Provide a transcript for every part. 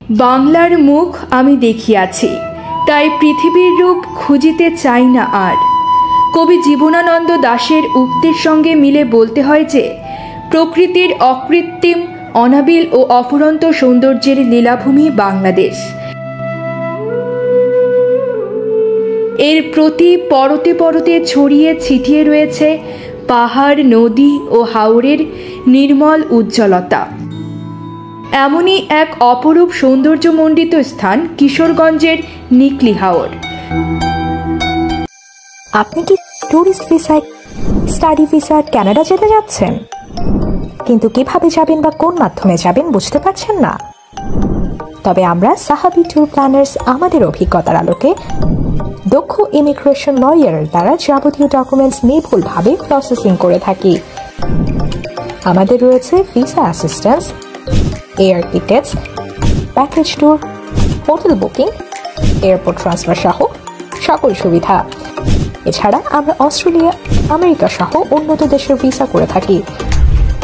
বাংলার মুখ আমি দেখিয়াছি, তাই পৃথিবীর রূপ খুঁজিতে চাই না আর। কবি জীবনানন্দ দাশের উক্তির সঙ্গে মিলে বলতে হয় যে প্রকৃতির অকৃত্রিম, অনাবিল ও অফুরন্ত সৌন্দর্যের লীলাভূমি বাংলাদেশ। এর প্রতি পরতে পরতে ছড়িয়ে ছিটিয়ে রয়েছে পাহাড়, নদী ও হাওরের নির্মল উজ্জ্বলতা। এমনই এক অপরূপ সৌন্দর্যমণ্ডিত স্থান কিশোরগঞ্জের নিকলি হাওর। আপনি কি ট্যুরিস্ট ভিসায়, স্টাডি ভিসায় কানাডা যেতে যাচ্ছেন, কিন্তু কিভাবে যাবেন বা কোন মাধ্যমে যাবেন বুঝতে পারছেন না? তবে আমরা সাহাবি ট্যুর প্ল্যানার্স আমাদের অভিজ্ঞতার আলোকে দক্ষ ইমিগ্রেশন লয়ার দ্বারা যাবতীয় ডকুমেন্টস নির্ভুলভাবে প্রসেসিং করে থাকি। আমাদের রয়েছে visa assistance, air tickets, package tour, hotel booking, airport transfer সহ সকল সুবিধা। এছাড়া আমরা অস্ট্রেলিয়া, আমেরিকা সহ উন্নত দেশের ভিসা করে থাকি।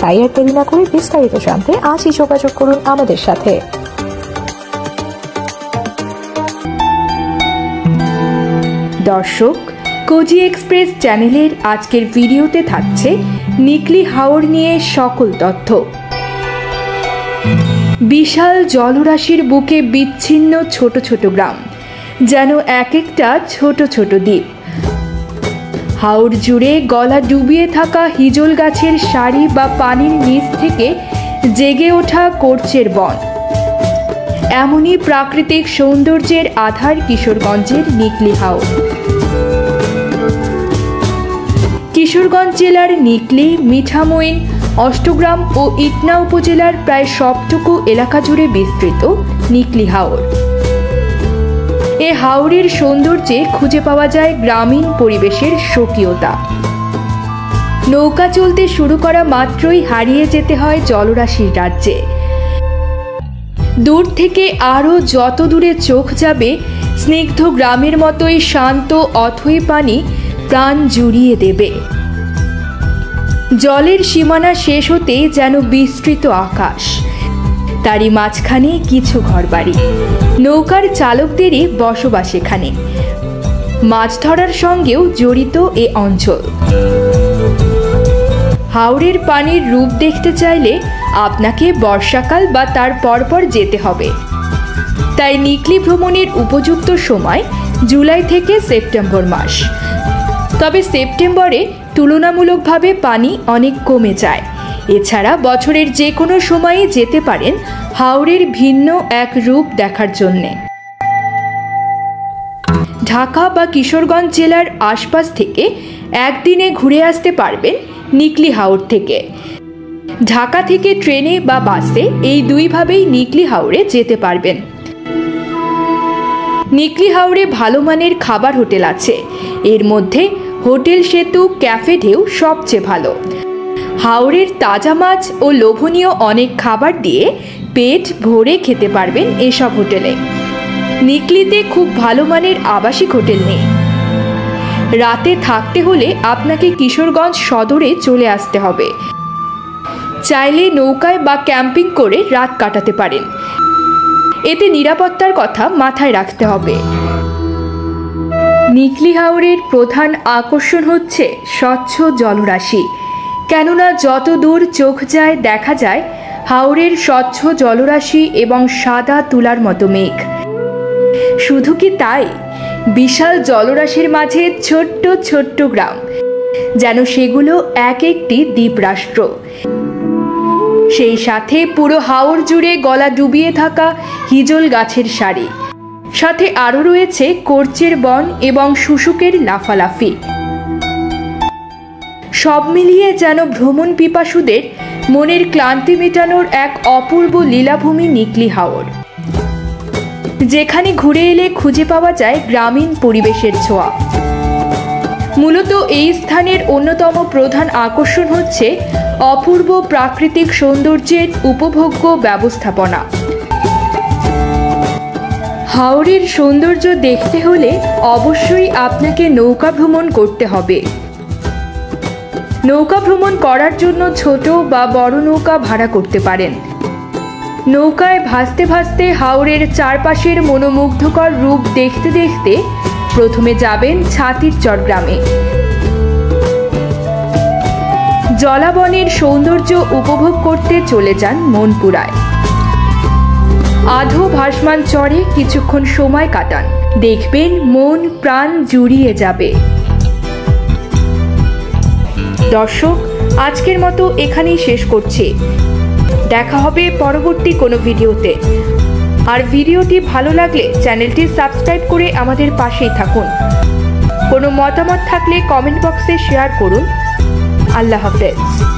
তাই আর দেরি না করে বিস্তারিত জানতে আজই যোগাযোগ করুন আমাদের সাথে। দর্শক, কোজি এক্সপ্রেস চ্যানেলের আজকের ভিডিওতে থাকছে নিকলি হাওর নিয়ে সকল তথ্য। বিশাল জলরাশির বুকে বিচ্ছিন্ন ছোট ছোট গ্রাম, যেন এক একটা ছোট ছোট দ্বীপ। হাওর জুড়ে গলা ডুবিয়ে থাকা হিজল গাছের সারি বা পানির নিচ থেকে জেগে ওঠা কোর্চের বন। এমনই প্রাকৃতিক সৌন্দর্যের আধার কিশোরগঞ্জের নিকলি হাওর। কিশোরগঞ্জ জেলার নিকলি, মিঠামইন, অষ্টগ্রাম ও ইটনা উপজেলার প্রায় সবটুকু এলাকা জুড়ে বিস্তৃত নিকলি হাওর। এ হাওরের সৌন্দর্যে খুঁজে পাওয়া যায় গ্রামীণ পরিবেশের স্বকীয়তা। নৌকা চলতে শুরু করা মাত্রই হারিয়ে যেতে হয় জলরাশির রাজ্যে। দূর থেকে আরও যত দূরে চোখ যাবে, স্নিগ্ধ গ্রামের মতোই শান্ত অথই পানি প্রাণ জুড়িয়ে দেবে। জলের সীমানা শেষ হতেই যেন বিস্তৃত আকাশ, তারই মাঝখানে কিছু ঘরবাড়ি। নৌকার চালকদেরই বসবাস এখানে। মাছ ধরার সঙ্গেও জড়িত এ অঞ্চল। হাওরের পানির রূপ দেখতে চাইলে আপনাকে বর্ষাকাল বা তার পরপর যেতে হবে। তাই নিকলি ভ্রমণের উপযুক্ত সময় জুলাই থেকে সেপ্টেম্বর মাস। তবে সেপ্টেম্বরে তুলনামূলকভাবে পানি অনেক কমে যায়। এছাড়া বছরের যে কোনো সময়ে যেতে পারেন হাওরের ভিন্ন এক রূপ দেখার জন্যে। ঢাকা বা কিশোরগঞ্জ জেলার আশপাশ থেকে একদিনে ঘুরে আসতে পারবেন নিকলি হাওর থেকে। ঢাকা থেকে ট্রেনে বা বাসে এই দুইভাবেই নিকলি হাওরে যেতে পারবেন। নিকলি হাওরে ভালো মানের খাবার হোটেল আছে। এর মধ্যে হোটেল সেতু, ক্যাফে ঢেউ সবচেয়ে ভালো। হাওরের তাজা মাছ ও লোভনীয় অনেক খাবার দিয়ে পেট ভরে খেতে পারবেন এসব হোটেলে। নিকলিতে খুব ভালো মানের আবাসিক হোটেল নেই। রাতে থাকতে হলে আপনাকে কিশোরগঞ্জ সদরে চলে আসতে হবে। চাইলে নৌকায় বা ক্যাম্পিং করে রাত কাটাতে পারেন। এতে নিরাপত্তার কথা মাথায় রাখতে হবে। নিকলি হাওরের প্রধান আকর্ষণ হচ্ছে স্বচ্ছ জলরাশি। কেননা যত দূর চোখ যায় দেখা যায় হাওরের স্বচ্ছ জলরাশি এবং সাদা তুলার মতো মেঘ। শুধু কি তাই, বিশাল জলরাশির মাঝে ছোট্ট ছোট্ট গ্রাম, যেন সেগুলো এক একটি দ্বীপরাষ্ট্র। সেই সাথে পুরো হাওর জুড়ে গলা ডুবিয়ে থাকা হিজল গাছের সারি, সাথে আরও রয়েছে কোর্চের বন এবং শুশুকের লাফালাফি। সব মিলিয়ে যেন ভ্রমণ পিপাসুদের মনের ক্লান্তি মেটানোর এক অপূর্ব লীলাভূমি নিকলি হাওর, যেখানে ঘুরে এলে খুঁজে পাওয়া যায় গ্রামীণ পরিবেশের ছোঁয়া। মূলত এই স্থানের অন্যতম প্রধান আকর্ষণ হচ্ছে অপূর্ব প্রাকৃতিক সৌন্দর্যের উপভোগ্য ব্যবস্থাপনা। হাওরের সৌন্দর্য দেখতে হলে অবশ্যই আপনাকে নৌকা ভ্রমণ করতে হবে। নৌকা ভ্রমণ করার জন্য ছোট বা বড় নৌকা ভাড়া করতে পারেন। নৌকায় ভাসতে ভাসতে হাওরের চারপাশের মনোমুগ্ধকর রূপ দেখতে দেখতে প্রথমে যাবেন ছাতিরচর গ্রামে। জলাবনের সৌন্দর্য উপভোগ করতে চলে যান মনপুরায়। আধো ভাসমান চরে কিছুক্ষণ সময় কাটান, দেখবেন মন প্রাণ জুড়িয়ে যাবে। দর্শক, আজকের মতো এখানেই শেষ করছি। দেখা হবে পরবর্তী কোনো ভিডিওতে। আর ভিডিওটি ভালো লাগলে চ্যানেলটি সাবস্ক্রাইব করে আমাদের পাশেই থাকুন। কোনো মতামত থাকলে কমেন্ট বক্সে শেয়ার করুন। আল্লাহ হাফেজ।